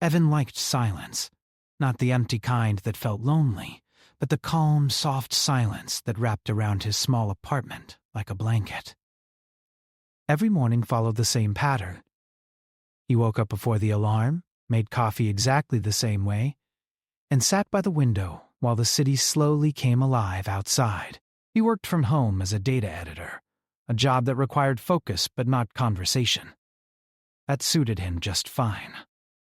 Evan liked silence, not the empty kind that felt lonely, but the calm, soft silence that wrapped around his small apartment like a blanket. Every morning followed the same pattern. He woke up before the alarm, made coffee exactly the same way, and sat by the window while the city slowly came alive outside. He worked from home as a data editor, a job that required focus but not conversation. That suited him just fine.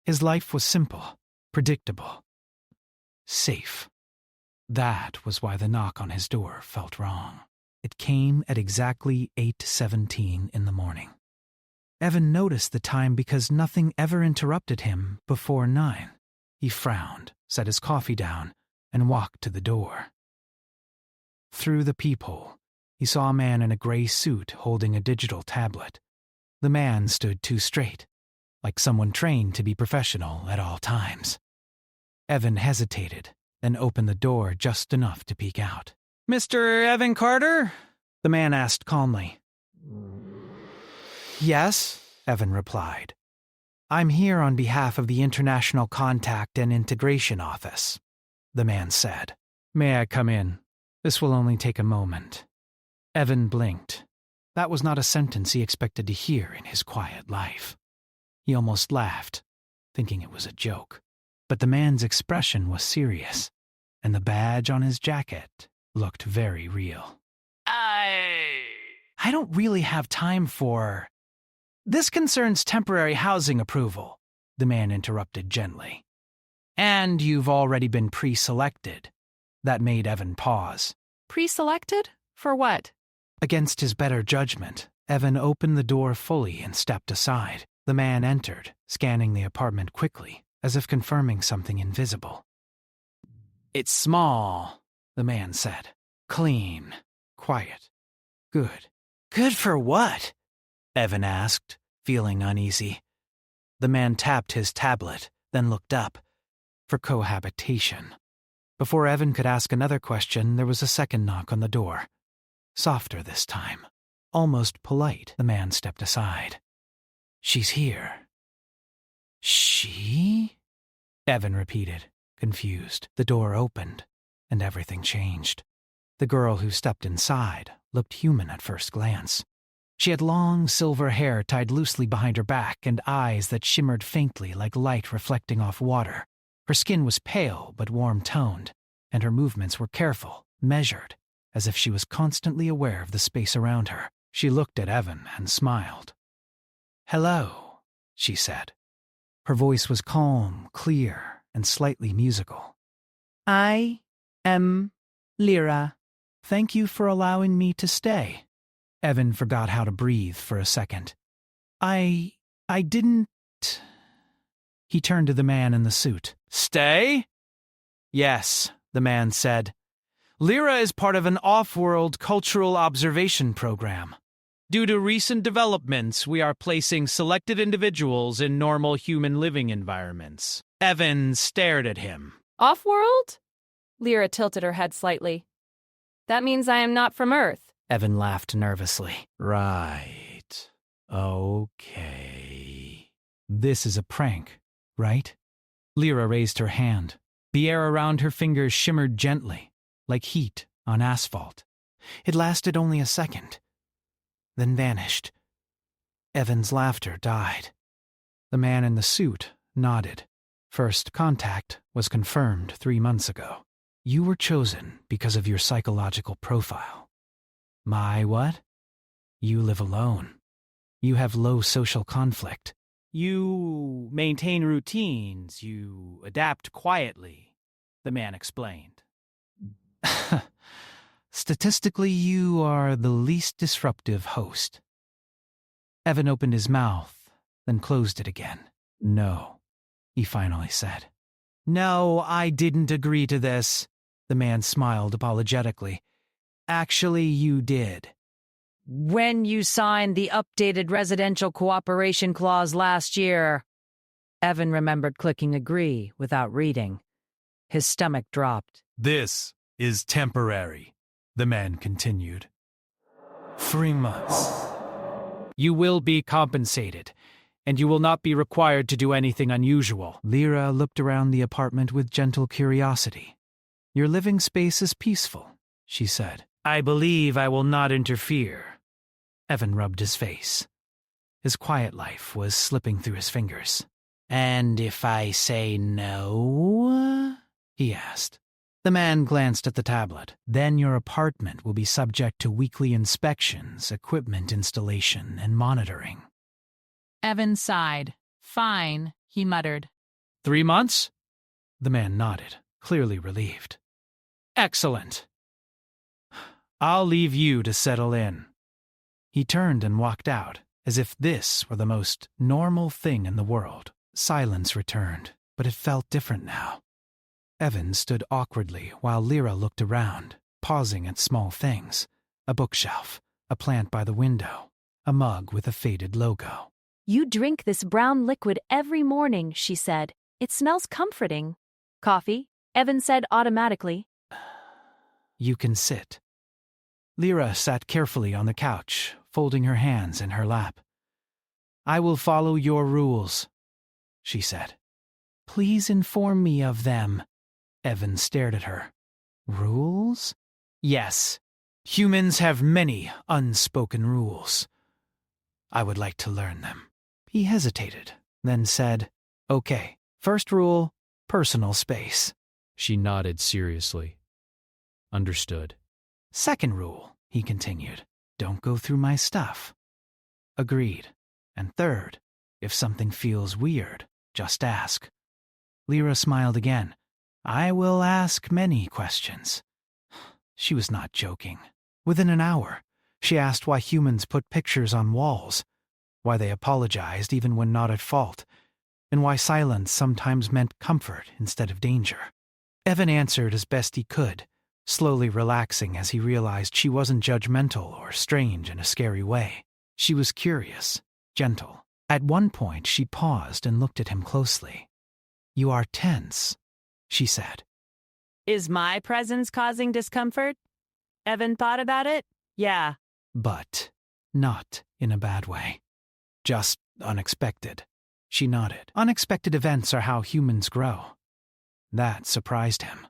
His life was simple, predictable, safe. That was why the knock on his door felt wrong. It came at exactly 8:17 in the morning. Evan noticed the time because nothing ever interrupted him before 9. He frowned, set his coffee down, and walked to the door. Through the peephole, he saw a man in a gray suit holding a digital tablet. The man stood too straight, like someone trained to be professional at all times. Evan hesitated, then opened the door just enough to peek out. "Mr. Evan Carter?" the man asked calmly. "Yes," Evan replied. "I'm here on behalf of the International Contact and Integration Office," the man said. "May I come in? This will only take a moment." Evan blinked. That was not a sentence he expected to hear in his quiet life. He almost laughed, thinking it was a joke. But the man's expression was serious, and the badge on his jacket looked very real. I don't really have time for... This concerns temporary housing approval," the man interrupted gently. "And you've already been pre-selected." That made Evan pause. Pre-selected? For what? Against his better judgment, Evan opened the door fully and stepped aside. The man entered, scanning the apartment quickly, as if confirming something invisible. "It's small," the man said. "Clean. Quiet. Good." "Good for what?" Evan asked, feeling uneasy. The man tapped his tablet, then looked up. For cohabitation. Before Evan could ask another question, there was a second knock on the door. Softer this time. Almost polite, the man stepped aside. "She's here." "She?" Evan repeated, confused. The door opened, and everything changed. The girl who stepped inside looked human at first glance. She had long silver hair tied loosely behind her back and eyes that shimmered faintly like light reflecting off water. Her skin was pale but warm-toned, and her movements were careful, measured, as if she was constantly aware of the space around her. She looked at Evan and smiled. "Hello," she said. Her voice was calm, clear, and slightly musical. "I am Lyra. Thank you for allowing me to stay." Evan forgot how to breathe for a second. I didn't... He turned to the man in the suit. "Stay?" "Yes," the man said. "Lyra is part of an off-world cultural observation program. Due to recent developments, we are placing selected individuals in normal human living environments." Evan stared at him. Off-world? Lyra tilted her head slightly. "That means I am not from Earth." Evan laughed nervously. "Right. Okay. This is a prank, right?" Lyra raised her hand. The air around her fingers shimmered gently, like heat on asphalt. It lasted only a second, then vanished. Evan's laughter died. The man in the suit nodded. "First contact was confirmed 3 months ago. You were chosen because of your psychological profile. My what? You live alone. You have low social conflict. You maintain routines. You adapt quietly," the man explained. "Statistically, you are the least disruptive host." Evan opened his mouth, then closed it again. "No," he finally said. "No, I didn't agree to this," the man smiled apologetically. "Actually, you did." "When you signed the updated residential cooperation clause last year." Evan remembered clicking agree without reading. His stomach dropped. "This is temporary," the man continued. 3 months. You will be compensated, and you will not be required to do anything unusual. Lyra looked around the apartment with gentle curiosity. Your living space is peaceful, she said. I believe I will not interfere. Evan rubbed his face. His quiet life was slipping through his fingers. And if I say no? He asked. The man glanced at the tablet. Then your apartment will be subject to weekly inspections, equipment installation, and monitoring. Evan sighed. Fine, he muttered. 3 months? The man nodded, clearly relieved. Excellent. I'll leave you to settle in. He turned and walked out, as if this were the most normal thing in the world. Silence returned, but it felt different now. Evan stood awkwardly while Lyra looked around, pausing at small things. A bookshelf, a plant by the window, a mug with a faded logo. You drink this brown liquid every morning, she said. It smells comforting. Coffee? Evan said automatically. You can sit. Lyra sat carefully on the couch, folding her hands in her lap. I will follow your rules, she said. Please inform me of them. Evan stared at her. Rules? Yes. Humans have many unspoken rules. I would like to learn them. He hesitated, then said, Okay, first rule, personal space. She nodded seriously. Understood. Second rule, he continued, don't go through my stuff. Agreed. And third, if something feels weird, just ask. Lyra smiled again. I will ask many questions. She was not joking. Within an hour, she asked why humans put pictures on walls, why they apologized even when not at fault, and why silence sometimes meant comfort instead of danger. Evan answered as best he could, slowly relaxing as he realized she wasn't judgmental or strange in a scary way. She was curious, gentle. At one point, she paused and looked at him closely. You are tense, she said. Is my presence causing discomfort? Evan thought about it? Yeah. But not in a bad way. Just unexpected. She nodded. Unexpected events are how humans grow. That surprised him.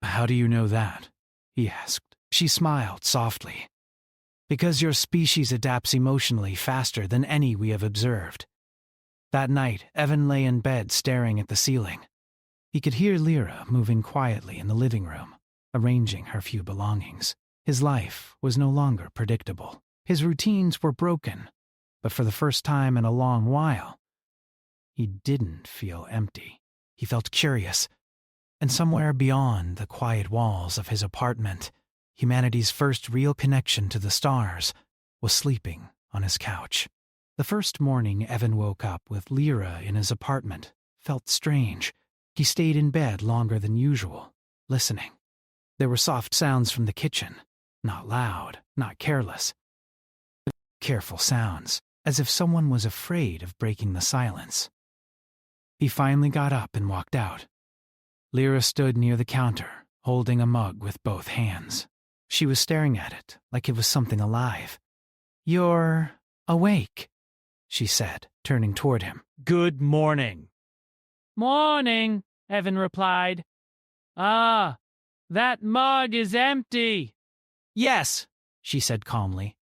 How do you know that? He asked. She smiled softly. Because your species adapts emotionally faster than any we have observed. That night, Evan lay in bed staring at the ceiling. He could hear Lyra moving quietly in the living room, arranging her few belongings. His life was no longer predictable. His routines were broken, but for the first time in a long while, he didn't feel empty. He felt curious, and somewhere beyond the quiet walls of his apartment, humanity's first real connection to the stars was sleeping on his couch. The first morning Evan woke up with Lyra in his apartment felt strange. He stayed in bed longer than usual, listening. There were soft sounds from the kitchen, not loud, not careless, but careful sounds, as if someone was afraid of breaking the silence. He finally got up and walked out. Lyra stood near the counter, holding a mug with both hands. She was staring at it like it was something alive. You're awake, she said, turning toward him. Good morning. Morning, Evan replied. Ah, that mug is empty. Yes, she said calmly.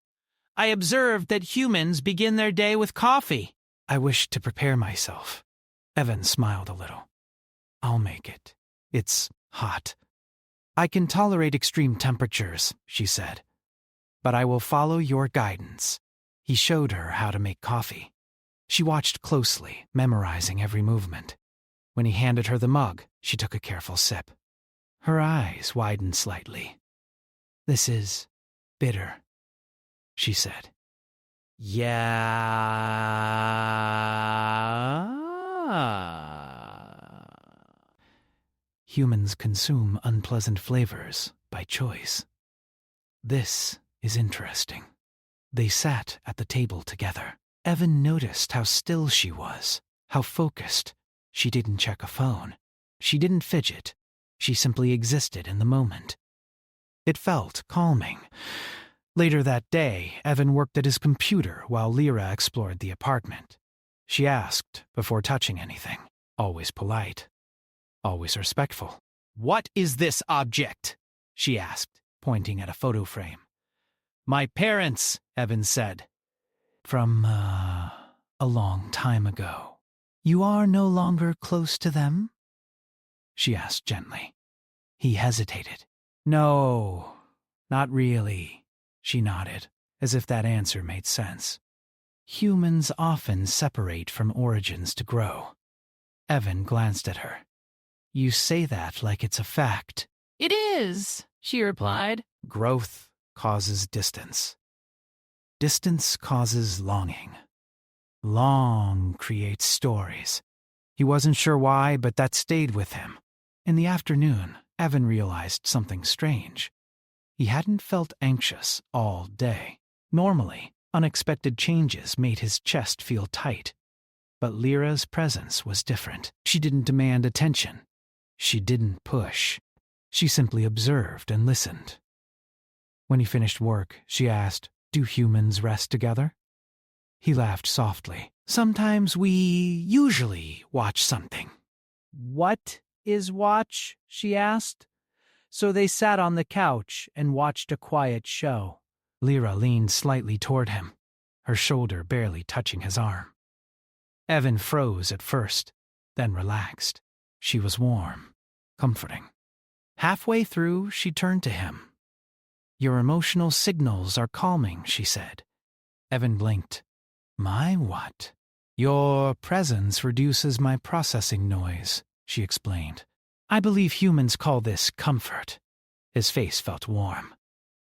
I observed that humans begin their day with coffee. I wish to prepare myself. Evan smiled a little. I'll make it. It's hot. I can tolerate extreme temperatures, she said. But I will follow your guidance. He showed her how to make coffee. She watched closely, memorizing every movement. When he handed her the mug, she took a careful sip. Her eyes widened slightly. This is bitter, she said. Yeah. Humans consume unpleasant flavors by choice. This is interesting. They sat at the table together. Evan noticed how still she was, how focused. She didn't check a phone. She didn't fidget. She simply existed in the moment. It felt calming. Later that day, Evan worked at his computer while Lyra explored the apartment. she asked before touching anything, always polite, always respectful. "What is this object?" she asked, pointing at a photo frame. "My parents," Evan said. "From, a long time ago. You are no longer close to them?" she asked gently. He hesitated. "No, not really," she nodded, as if that answer made sense. Humans often separate from origins to grow. Evan glanced at her. "You say that like it's a fact." "It is," she replied. Growth causes distance. Distance causes longing. Long creates stories. He wasn't sure why, but that stayed with him. In the afternoon, Evan realized something strange. He hadn't felt anxious all day. Normally, unexpected changes made his chest feel tight. But Lyra's presence was different. She didn't demand attention. She didn't push. She simply observed and listened. When he finished work, she asked, "Do humans rest together?" He laughed softly. "Sometimes we usually watch something." "What is watch?" she asked. So they sat on the couch and watched a quiet show. Lyra leaned slightly toward him, her shoulder barely touching his arm. Evan froze at first, then relaxed. She was warm, comforting. Halfway through, she turned to him. "Your emotional signals are calming," she said. Evan blinked. "My what?" "Your presence reduces my processing noise," she explained. "I believe humans call this comfort." His face felt warm.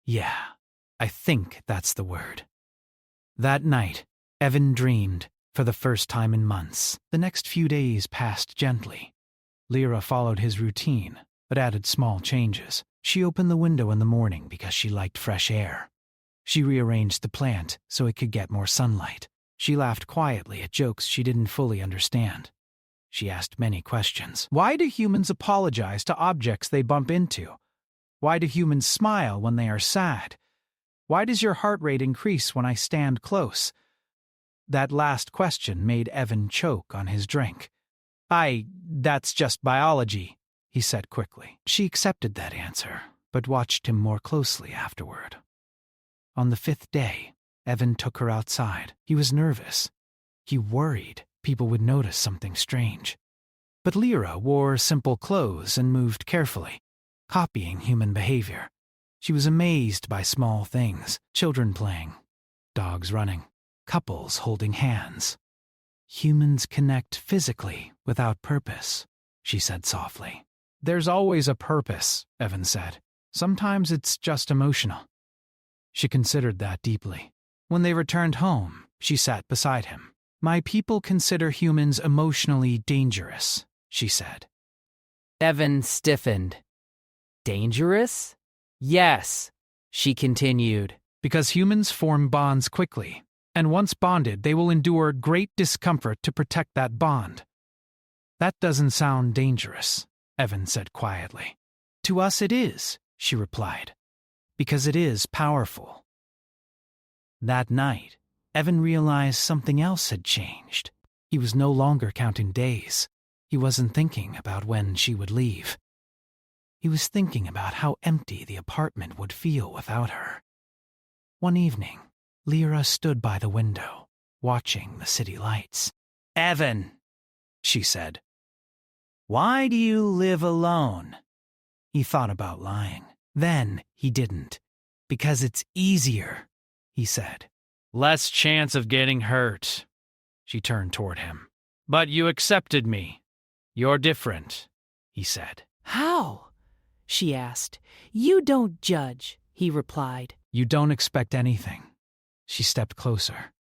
"Yeah, I think that's the word." That night, Evan dreamed, for the first time in months. The next few days passed gently. Lyra followed his routine, but added small changes. She opened the window in the morning because she liked fresh air. She rearranged the plant so it could get more sunlight. She laughed quietly at jokes she didn't fully understand. She asked many questions. Why do humans apologize to objects they bump into? Why do humans smile when they are sad? Why does your heart rate increase when I stand close? That last question made Evan choke on his drink. That's just biology," he said quickly. She accepted that answer, but watched him more closely afterward. On the 5th day, Evan took her outside. He was nervous. He worried people would notice something strange. But Lyra wore simple clothes and moved carefully, copying human behavior. She was amazed by small things: children playing, dogs running, couples holding hands. "Humans connect physically without purpose," she said softly. "There's always a purpose," Evan said. "Sometimes it's just emotional." She considered that deeply. When they returned home, she sat beside him. "My people consider humans emotionally dangerous," she said. Evan stiffened. "Dangerous?" "Yes," she continued. "Because humans form bonds quickly, and once bonded, they will endure great discomfort to protect that bond." "That doesn't sound dangerous," Evan said quietly. "To us it is," she replied, "because it is powerful." That night, Evan realized something else had changed. He was no longer counting days. He wasn't thinking about when she would leave. He was thinking about how empty the apartment would feel without her. One evening, Lyra stood by the window, watching the city lights. "Evan," she said, "why do you live alone?" He thought about lying. Then he didn't. "Because it's easier," he said. "Less chance of getting hurt." She turned toward him. "But you accepted me. You're different," he said. "How?" she asked. "You don't judge," he replied. "You don't expect anything." She stepped closer.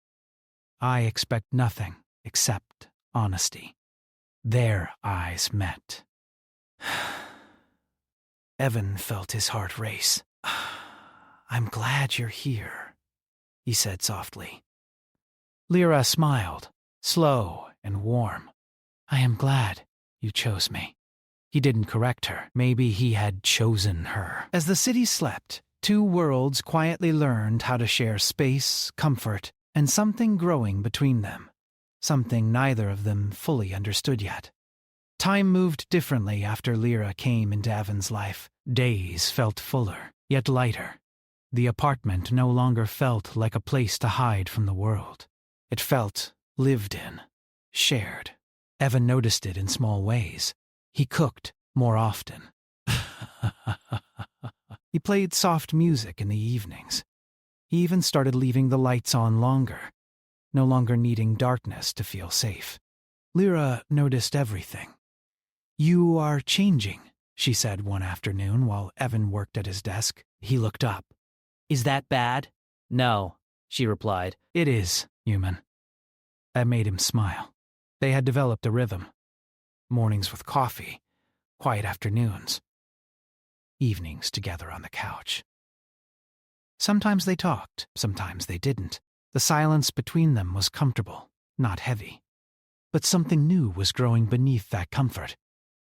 "I expect nothing except honesty." Their eyes met. Evan felt his heart race. "I'm glad you're here," he said softly. Lyra smiled, slow and warm. "I am glad you chose me." He didn't correct her. Maybe he had chosen her. As the city slept, two worlds quietly learned how to share space, comfort, and something growing between them. something neither of them fully understood yet. Time moved differently after Lyra came into Evan's life. Days felt fuller, yet lighter. The apartment no longer felt like a place to hide from the world. It felt lived in, shared. Evan noticed it in small ways. He cooked more often. He played soft music in the evenings. He even started leaving the lights on longer, no longer needing darkness to feel safe. Lyra noticed everything. "You are changing," she said one afternoon while Evan worked at his desk. He looked up. Is that bad? No, she replied. "It is, human." That made him smile. They had developed a rhythm. Mornings with coffee, quiet afternoons, evenings together on the couch. Sometimes they talked, sometimes they didn't. The silence between them was comfortable, not heavy. But something new was growing beneath that comfort.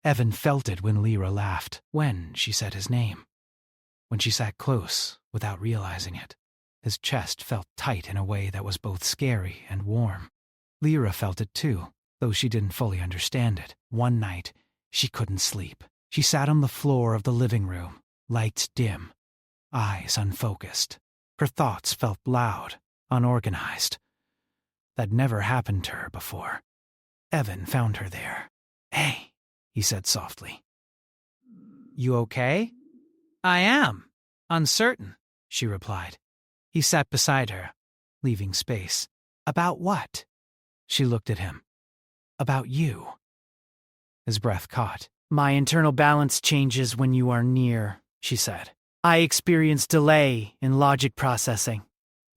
Evan felt it when Lyra laughed, when she said his name. When she sat close, without realizing it, his chest felt tight in a way that was both scary and warm. Lyra felt it too, though she didn't fully understand it. One night, she couldn't sleep. She sat on the floor of the living room, lights dim, eyes unfocused. Her thoughts felt loud, unorganized. That never happened to her before. Evan found her there. "Hey," he said softly. "You okay?" "I am. Uncertain," she replied. He sat beside her, leaving space. "About what?" She looked at him. "About you." His breath caught. "My internal balance changes when you are near," she said. "I experience delay in logic processing."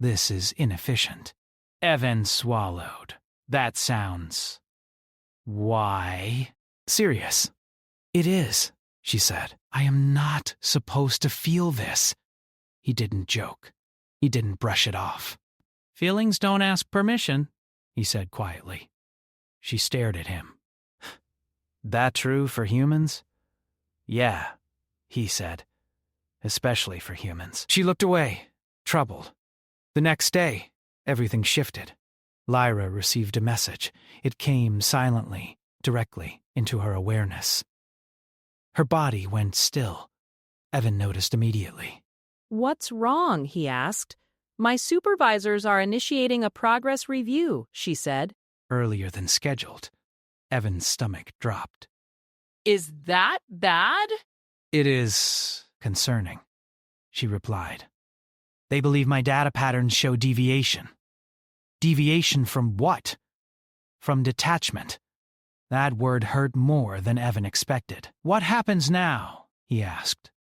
"This is inefficient." Evan swallowed. "That sounds... why?" "Serious." "It is," she said. "I am not supposed to feel this." He didn't joke. He didn't brush it off. "Feelings don't ask permission," he said quietly. She stared at him. "That true for humans?" "Yeah," he said. "Especially for humans." She looked away, troubled. The next day, everything shifted. Lyra received a message. It came silently, directly into her awareness. Her body went still. Evan noticed immediately. What's wrong? He asked. My supervisors are initiating a progress review, she said. Earlier than scheduled, Evan's stomach dropped. Is that bad? "It is concerning," she replied. "They believe my data patterns show deviation." Deviation from what? From detachment. That word hurt more than Evan expected. "What happens now?" he asked.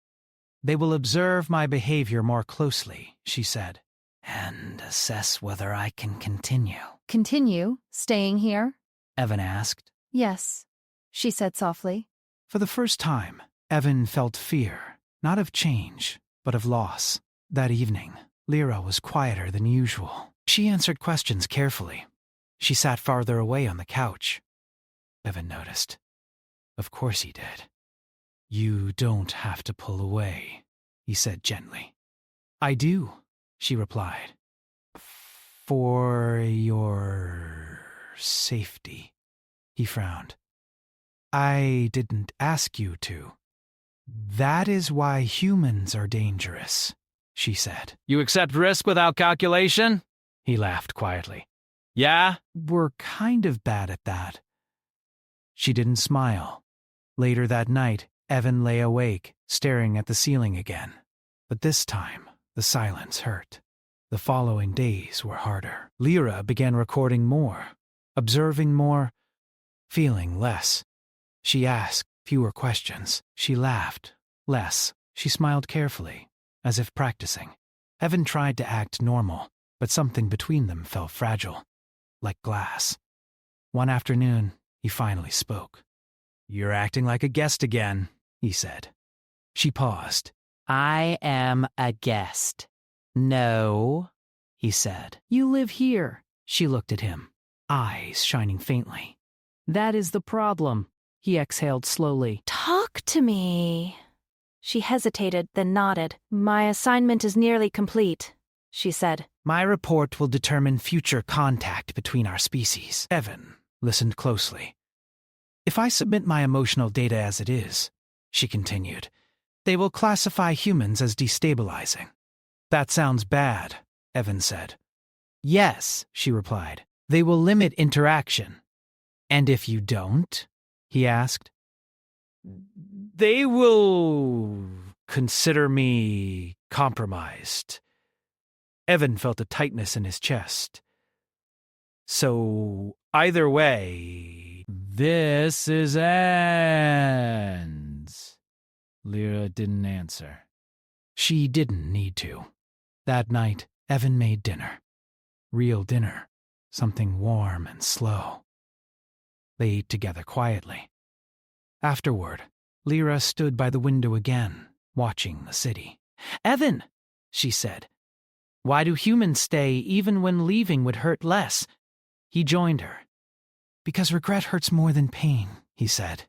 "They will observe my behavior more closely," she said, "and assess whether I can continue." Continue staying here? Evan asked. Yes, she said softly. For the first time, Evan felt fear, not of change, but of loss. That evening, Lyra was quieter than usual. She answered questions carefully. She sat farther away on the couch. Evan noticed. Of course he did. "You don't have to pull away," he said gently. "I do," she replied. "For your safety." He frowned. "I didn't ask you to." "That is why humans are dangerous," she said. "You accept risk without calculation?" He laughed quietly. "Yeah? We're kind of bad at that." She didn't smile. Later that night, Evan lay awake, staring at the ceiling again. But this time, the silence hurt. The following days were harder. Lyra began recording more, observing more, feeling less. She asked fewer questions. She laughed less. She smiled carefully, as if practicing. Evan tried to act normal, but something between them felt fragile, like glass. One afternoon, he finally spoke. "You're acting like a guest again," he said. She paused. "I am a guest." "No," he said. "You live here." She looked at him, eyes shining faintly. "That is the problem," he exhaled slowly. Talk to me. She hesitated, then nodded. My assignment is nearly complete, she said. My report will determine future contact between our species. Evan listened closely. If I submit my emotional data as it is, she continued, they will classify humans as destabilizing. That sounds bad, Evan said. Yes, she replied. They will limit interaction. And if you don't? He asked. They will consider me compromised. Evan felt a tightness in his chest. So, either way, this is ends. Lyra didn't answer. She didn't need to. That night, Evan made dinner. Real dinner. Something warm and slow. They ate together quietly. Afterward, Lyra stood by the window again, watching the city. Evan, she said, why do humans stay even when leaving would hurt less? He joined her. Because regret hurts more than pain, he said,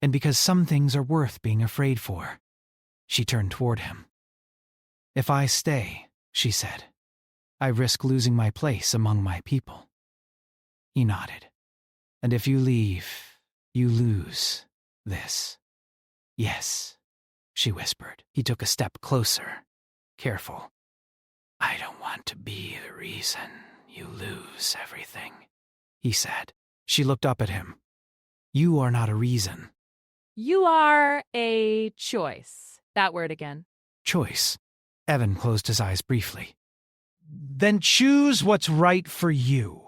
and because some things are worth being afraid for. She turned toward him. If I stay, she said, I risk losing my place among my people. He nodded. And if you leave, you lose this. Yes, she whispered. He took a step closer, careful. I don't want to be the reason you lose everything, he said. She looked up at him. You are not a reason. You are a choice. That word again. Choice. Evan closed his eyes briefly. Then choose what's right for you.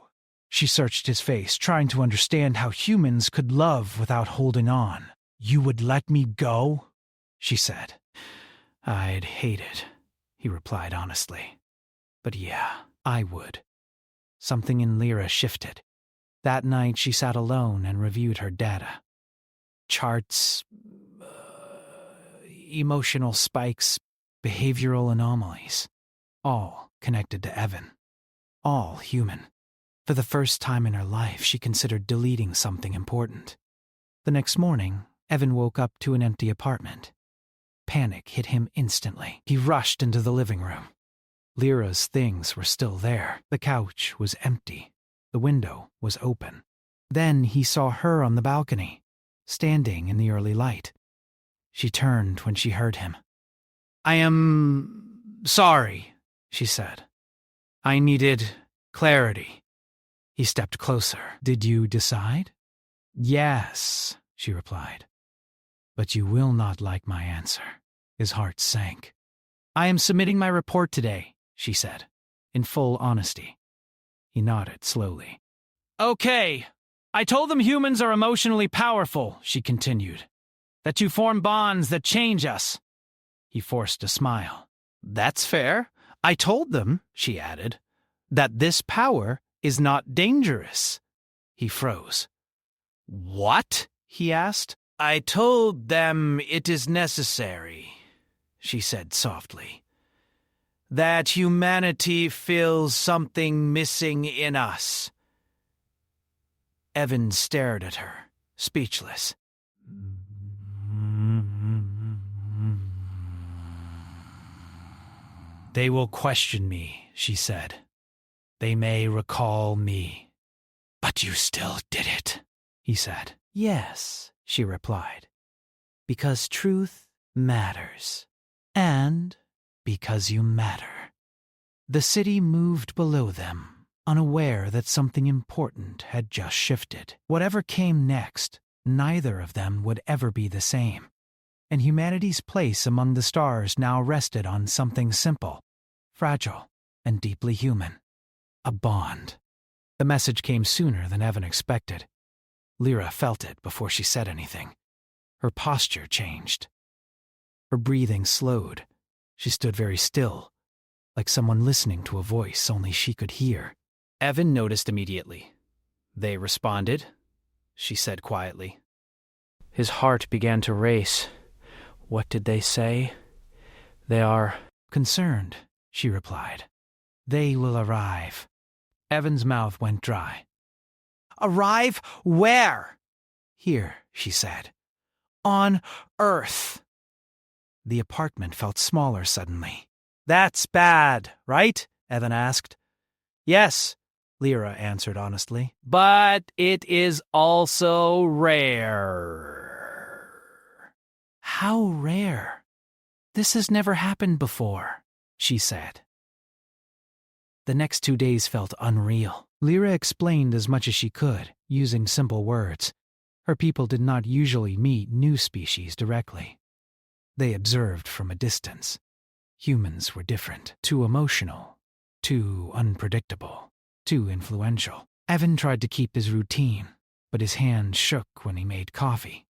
She searched his face, trying to understand how humans could love without holding on. You would let me go? She said. I'd hate it, he replied honestly. But yeah, I would. Something in Lyra shifted. That night she sat alone and reviewed her data. Charts, emotional spikes, behavioral anomalies. All connected to Evan. All human. For the first time in her life, she considered deleting something important. The next morning, Evan woke up to an empty apartment. Panic hit him instantly. He rushed into the living room. Lyra's things were still there. The couch was empty. The window was open. Then he saw her on the balcony, standing in the early light. She turned when she heard him. I am sorry, she said. I needed clarity. He stepped closer. Did you decide? Yes, she replied. But you will not like my answer. His heart sank. I am submitting my report today, she said, in full honesty. He nodded slowly. Okay. I told them humans are emotionally powerful, she continued. That you form bonds that change us. He forced a smile. That's fair. I told them, she added, that this power is not dangerous. He froze. What? He asked. I told them it is necessary, she said softly. That humanity feels something missing in us. Evan stared at her, speechless. They will question me, she said. They may recall me. But you still did it, he said. Yes, she replied. Because truth matters. And because you matter. The city moved below them, unaware that something important had just shifted. Whatever came next, neither of them would ever be the same. And humanity's place among the stars now rested on something simple, fragile, and deeply human. A bond. The message came sooner than Evan expected. Lyra felt it before she said anything. Her posture changed. Her breathing slowed. She stood very still, like someone listening to a voice only she could hear. Evan noticed immediately. They responded, she said quietly. His heart began to race. What did they say? They are concerned, she replied. They will arrive. Evan's mouth went dry. Arrive where? Here, she said. On Earth. The apartment felt smaller suddenly. That's bad, right? Evan asked. Yes, Lyra answered honestly. But it is also rare. How rare? This has never happened before, she said. The next 2 days felt unreal. Lyra explained as much as she could, using simple words. Her people did not usually meet new species directly. They observed from a distance. Humans were different, too emotional, too unpredictable, too influential. Evan tried to keep his routine, but his hand shook when he made coffee.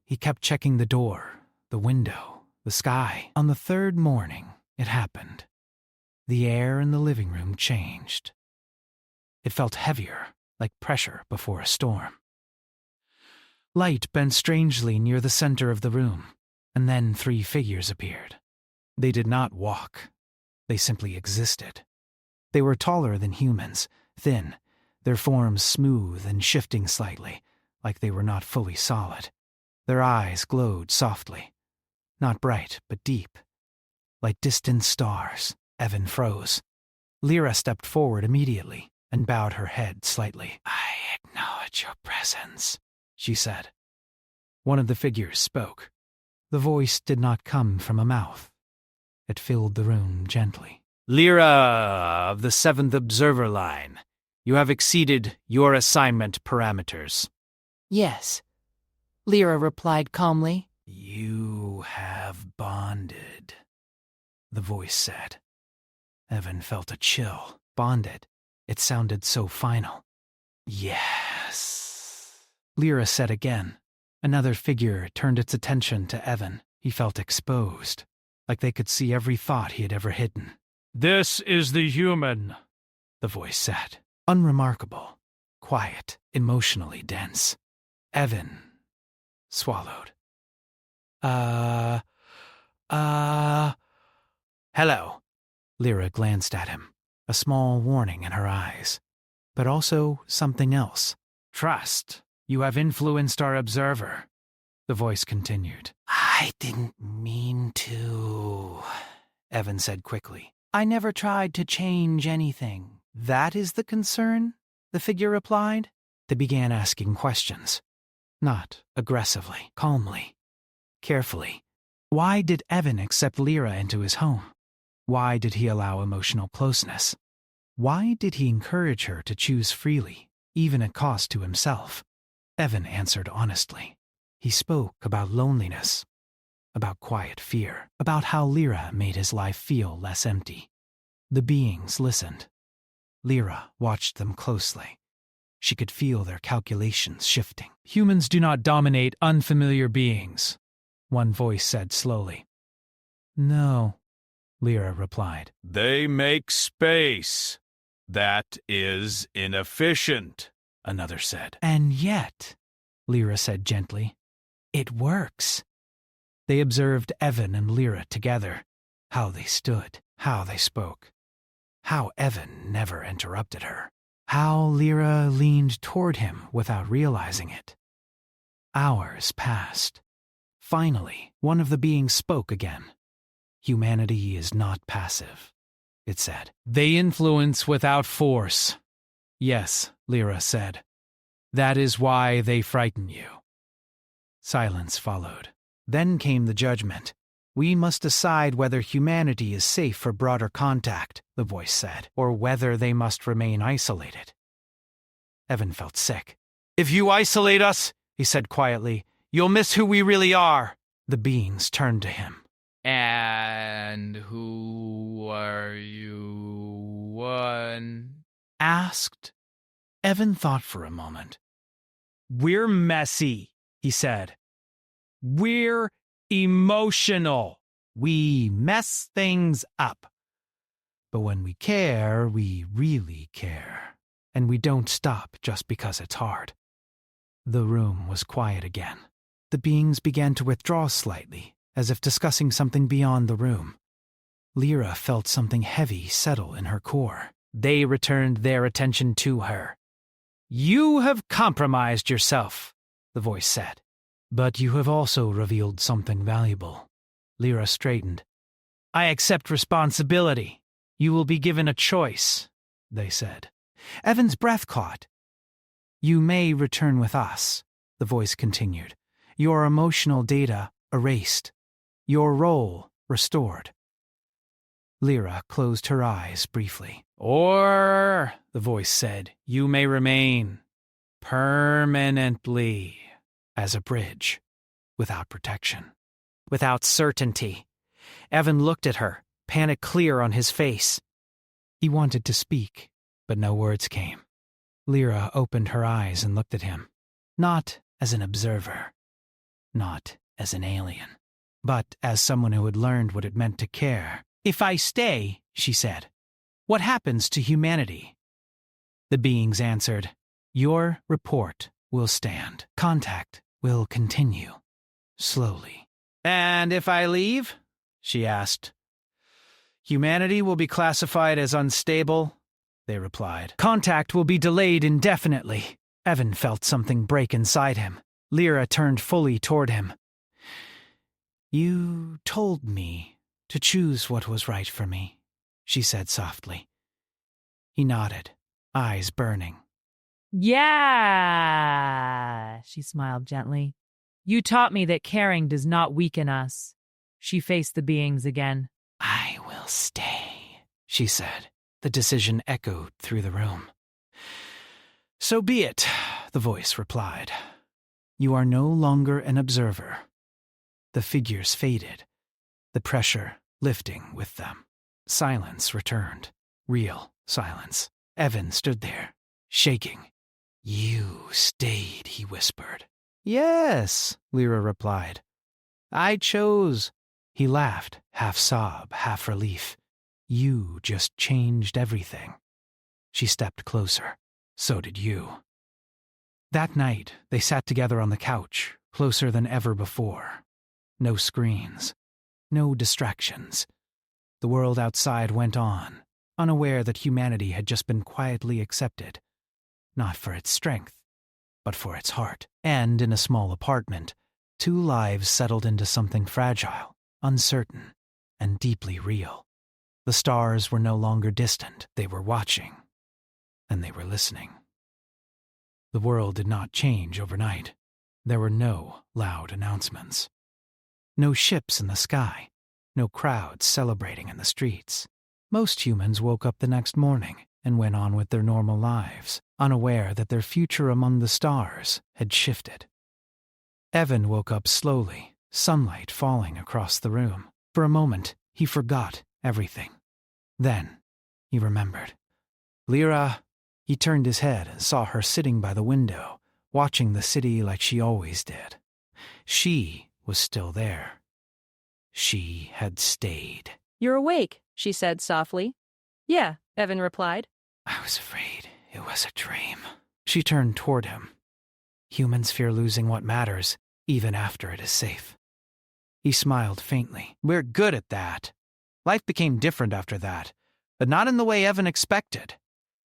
He kept checking the door, the window, the sky. On the third morning, it happened. The air in the living room changed. It felt heavier, like pressure before a storm. Light bent strangely near the center of the room, and then 3 figures appeared. They did not walk. They simply existed. They were taller than humans, thin, their forms smooth and shifting slightly, like they were not fully solid. Their eyes glowed softly, not bright but deep, like distant stars. Evan froze. Lyra stepped forward immediately and bowed her head slightly. I acknowledge your presence, she said. One of the figures spoke. The voice did not come from a mouth. It filled the room gently. Lyra of the 7th Observer Line, you have exceeded your assignment parameters. Yes, Lyra replied calmly. You have bonded, the voice said. Evan felt a chill. Bonded. It sounded so final. Yes, Lyra said again. Another figure turned its attention to Evan. He felt exposed, like they could see every thought he had ever hidden. This is the human, the voice said. Unremarkable, quiet, emotionally dense. Evan swallowed. Hello. Lyra glanced at him, a small warning in her eyes, but also something else. Trust. You have influenced our observer, the voice continued. I didn't mean to, Evan said quickly. I never tried to change anything. That is the concern? The figure replied. They began asking questions. Not aggressively, calmly, carefully. Why did Evan accept Lyra into his home? Why did he allow emotional closeness? Why did he encourage her to choose freely, even at cost to himself? Evan answered honestly. He spoke about loneliness, about quiet fear, about how Lyra made his life feel less empty. The beings listened. Lyra watched them closely. She could feel their calculations shifting. Humans do not dominate unfamiliar beings, one voice said slowly. No, Lyra replied. They make space. That is inefficient, another said. And yet, Lyra said gently, it works. They observed Evan and Lyra together, how they stood, how they spoke, how Evan never interrupted her, how Lyra leaned toward him without realizing it. Hours passed. Finally, one of the beings spoke again. Humanity is not passive, it said. They influence without force. Yes, Lyra said. That is why they frighten you. Silence followed. Then came the judgment. We must decide whether humanity is safe for broader contact, the voice said, or whether they must remain isolated. Evan felt sick. If you isolate us, he said quietly, you'll miss who we really are. The beings turned to him. And who are you, one? Asked. Evan thought for a moment. We're messy, he said. We're emotional. We mess things up. But when we care, we really care. And we don't stop just because it's hard. The room was quiet again. The beings began to withdraw slightly, as if discussing something beyond the room. Lyra felt something heavy settle in her core. They returned their attention to her. You have compromised yourself, the voice said. But you have also revealed something valuable. Lyra straightened. I accept responsibility, You will be given a choice, they said. Evan's breath caught. You may return with us, the voice continued. Your emotional data erased. Your role restored. Lyra closed her eyes briefly. Or, the voice said, you may remain permanently as a bridge, without protection, without certainty. Evan looked at her, panic clear on his face. He wanted to speak, but no words came. Lyra opened her eyes and looked at him, not as an observer, not as an alien, but as someone who had learned what it meant to care. If I stay, she said, what happens to humanity? The beings answered, your report will stand. Contact will continue, slowly. And if I leave? She asked. Humanity will be classified as unstable, they replied. Contact will be delayed indefinitely. Evan felt something break inside him. Lyra turned fully toward him. You told me to choose what was right for me, she said softly. He nodded, eyes burning. Yeah, she smiled gently. You taught me that caring does not weaken us. She faced the beings again. I will stay, she said. The decision echoed through the room. So be it, the voice replied. You are no longer an observer. The figures faded, the pressure lifting with them. Silence returned, real silence. Evan stood there, shaking. You stayed, he whispered. Yes, Lyra replied. I chose. He laughed, half sob, half relief. You just changed everything. She stepped closer. So did you. That night, they sat together on the couch, closer than ever before. No screens, no distractions. The world outside went on, unaware that humanity had just been quietly accepted, not for its strength, but for its heart. And in a small apartment, two lives settled into something fragile, uncertain, and deeply real. The stars were no longer distant. They were watching, and they were listening. The world did not change overnight. There were no loud announcements. No ships in the sky. No crowds celebrating in the streets. Most humans woke up the next morning and went on with their normal lives, unaware that their future among the stars had shifted. Evan woke up slowly, sunlight falling across the room. For a moment, he forgot everything. Then, he remembered. Lyra. He turned his head and saw her sitting by the window, watching the city like she always did. She was still there. She had stayed. You're awake, she said softly. Yeah, Evan replied. I was afraid it was a dream. She turned toward him. Humans fear losing what matters, even after it is safe. He smiled faintly. We're good at that. Life became different after that, but not in the way Evan expected.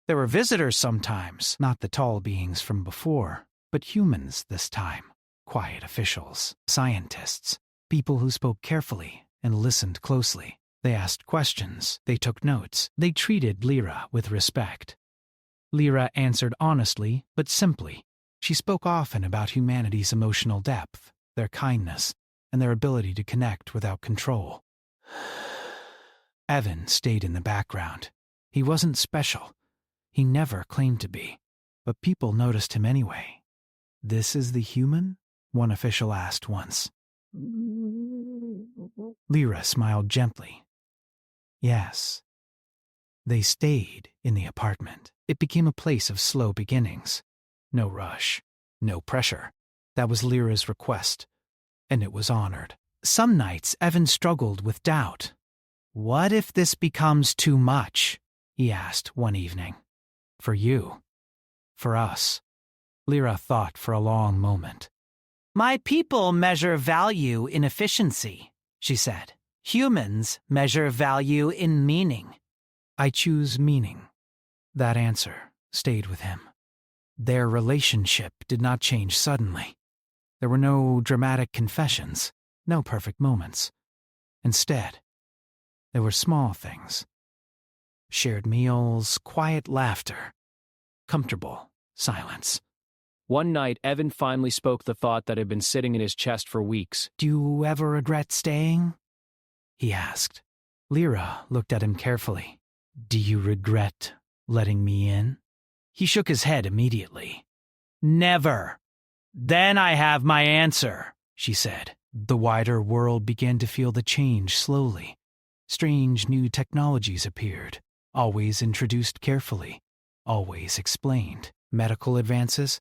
There were visitors sometimes, not the tall beings from before, but humans this time. Quiet officials, scientists, people who spoke carefully and listened closely. They asked questions, they took notes, they treated Lyra with respect. Lyra answered honestly, but simply. She spoke often about humanity's emotional depth, their kindness, and their ability to connect without control. Evan stayed in the background. He wasn't special. He never claimed to be, but people noticed him anyway. This is the human? One official asked once. Lyra smiled gently. Yes. They stayed in the apartment. It became a place of slow beginnings. No rush, no pressure. That was Lyra's request, and it was honored. Some nights, Evan struggled with doubt. What if this becomes too much? He asked one evening. For you. For us. Lyra thought for a long moment. My people measure value in efficiency, she said. Humans measure value in meaning. I choose meaning. That answer stayed with him. Their relationship did not change suddenly. There were no dramatic confessions, no perfect moments. Instead, there were small things. shared meals, quiet laughter, comfortable silence. One night, Evan finally spoke the thought that had been sitting in his chest for weeks. Do you ever regret staying? He asked. Lyra looked at him carefully. Do you regret letting me in? He shook his head immediately. Never. Then I have my answer, she said. The wider world began to feel the change slowly. Strange new technologies appeared, always introduced carefully, always explained. Medical advances,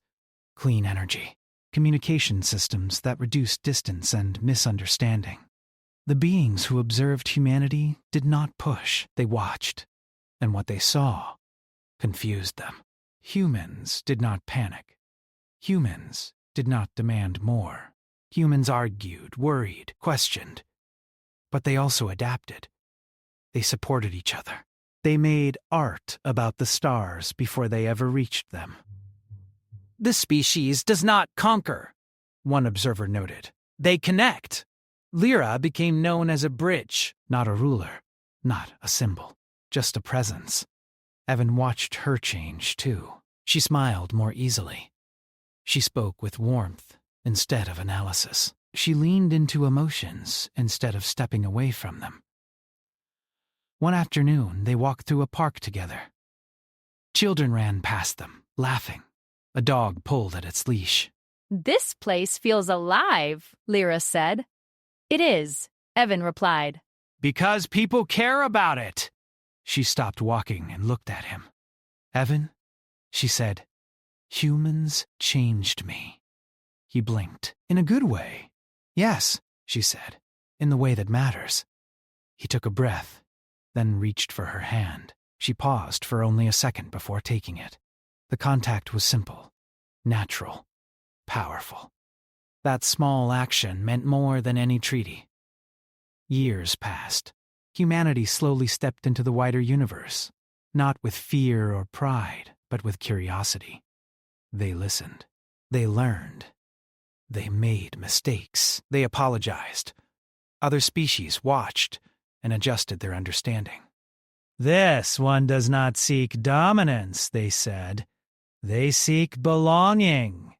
clean energy, communication systems that reduced distance and misunderstanding. The beings who observed humanity did not push, they watched, and what they saw confused them. Humans did not panic. Humans did not demand more. Humans argued, worried, questioned. But they also adapted. They supported each other. They made art about the stars before they ever reached them. This species does not conquer, one observer noted. They connect. Lyra became known as a bridge, not a ruler, not a symbol, just a presence. Evan watched her change, too. She smiled more easily. She spoke with warmth instead of analysis. She leaned into emotions instead of stepping away from them. One afternoon, they walked through a park together. Children ran past them, laughing. A dog pulled at its leash. This place feels alive, Lyra said. It is, Evan replied. Because people care about it. She stopped walking and looked at him. Evan, she said, humans changed me. He blinked. In a good way. Yes, she said, in the way that matters. He took a breath, then reached for her hand. She paused for only a second before taking it. The contact was simple, natural, powerful. That small action meant more than any treaty. Years passed. Humanity slowly stepped into the wider universe, not with fear or pride, but with curiosity. They listened. They learned. They made mistakes. They apologized. Other species watched and adjusted their understanding. This one does not seek dominance, they said. They seek belonging.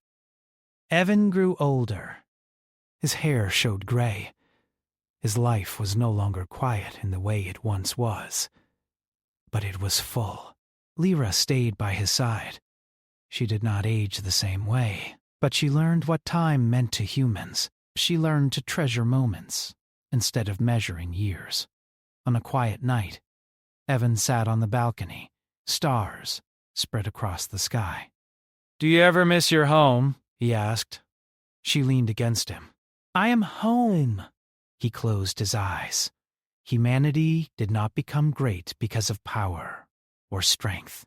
Evan grew older. His hair showed gray. His life was no longer quiet in the way it once was. But it was full. Lyra stayed by his side. She did not age the same way, but she learned what time meant to humans. She learned to treasure moments instead of measuring years. On a quiet night, Evan sat on the balcony, stars spread across the sky. Do you ever miss your home? He asked. She leaned against him. I am home. He closed his eyes. Humanity did not become great because of power or strength.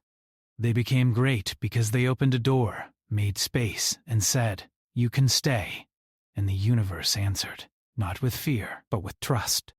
They became great because they opened a door, made space, and said, "You can stay." And the universe answered, not with fear, but with trust.